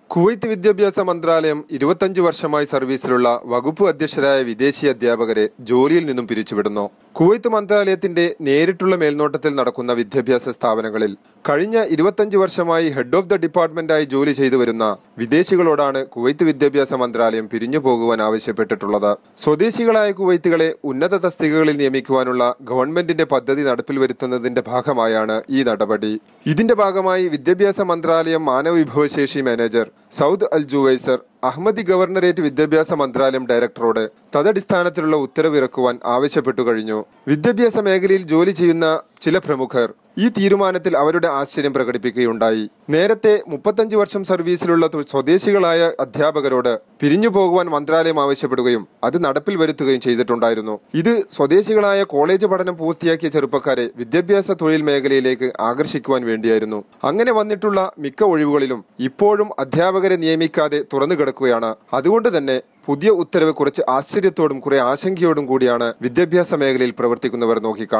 Kuwait വിദ്യാഭ്യാസ മന്ത്രാലയം 25 വർഷമായി സർവീസിലുള്ള വകുപ്പ് അധ്യക്ഷരായ വിദേശി അധ്യാപകരെ ജോലിയിൽ നിന്നും പിരിച്ചുവിടുന്നു. കുവൈത്ത് മന്ത്രാലയത്തിന്റെ നേരിട്ടുള്ള മേൽനോട്ടത്തിൽ നടക്കുന്ന വിദ്യാഭ്യാസ സ്ഥാപനങ്ങളിൽ കഴിഞ്ഞ 25 വർഷമായി ഹെഡ് ഓഫ് ദ ഡിപ്പാർട്ട്മെന്റായി ജോലി ചെയ്തു വരുന്ന വിദേശികളോടാണ് കുവൈത്ത് വിദ്യാഭ്യാസ മന്ത്രാലയം പിരിഞ്ഞു പോകുവാൻ ആവശ്യപ്പെട്ടിട്ടുള്ളത്. സ്വദേശികളായ കുവൈത്തുകളെ ഉന്നത തസ്തികകളിൽ നിയമിക്കുവാനുള്ള ഗവൺമെന്റിന്റെ പദ്ധതി നടപ്പിൽ വരുത്തുന്നതിന്റെ ഭാഗമായാണ് ഈ നടപടി. ഇതിന്റെ ഭാഗമായി വിദ്യാഭ്യാസ മന്ത്രാലയം മാനവവിഭവശേഷി manager Saud Al ജുവൈസർ Ahmadi governorate വിദ്യാഭ്യാസ മന്ത്രാലയം ഡയറക്ടറോട് തദടിസ്ഥാനത്തിലുള്ള ഉത്തരവിറക്കുവാൻ ആവശ്യപ്പെട്ടു കഴിഞ്ഞു. വിദ്യാഭ്യാസ മേഖലയിൽ ജോലി ചെയ്യുന്ന ചില പ്രമുഖർ ഈ തീരുമാനത്തിൽ അവരുടെ ആശ്ചര്യം പ്രകടിപ്പിക്കുകയുണ്ടായി. നേരത്തെ 35 വർഷം സർവീസിലുള്ള സ്വദേശികളായ അധ്യാപകരോട് പിരിഞ്ഞു പോകുവാൻ മന്ത്രാലയം ആവശ്യപ്പെടുകയും അത് നടപ്പിൽ വരുത്തുകയും ചെയ്തിട്ടുണ്ടായിരുന്നു. ഇത് സ്വദേശികളായ കോളേജ് പഠനം പൂർത്തിയാക്കിയ ചെറുപ്പക്കാരെ വിദ്യാഭ്യാസ തൊഴിൽ മേഖലയിലേക്ക് ആകർഷിക്കുവാൻ വേണ്ടിയായിരുന്നു. അങ്ങനെ വന്നിട്ടുള്ള മിക്ക ഒഴിവുകളിലും ഇപ്പോഴും അധ്യാപകരെ നിയമിക്കാതെ തുറന്നു കിടക്കുകയാണ്. അതുകൊണ്ട് തന്നെ പുതിയ ഉത്തരവ് കുറച്ച് ആശ്ചര്യത്തോടും കുറെ ആശങ്കയോടും കൂടിയാണ് വിദ്യാഭ്യാസ മേഖലയിൽ പ്രവർത്തിക്കുന്നവർ നോക്കിക്കാണുന്നത്.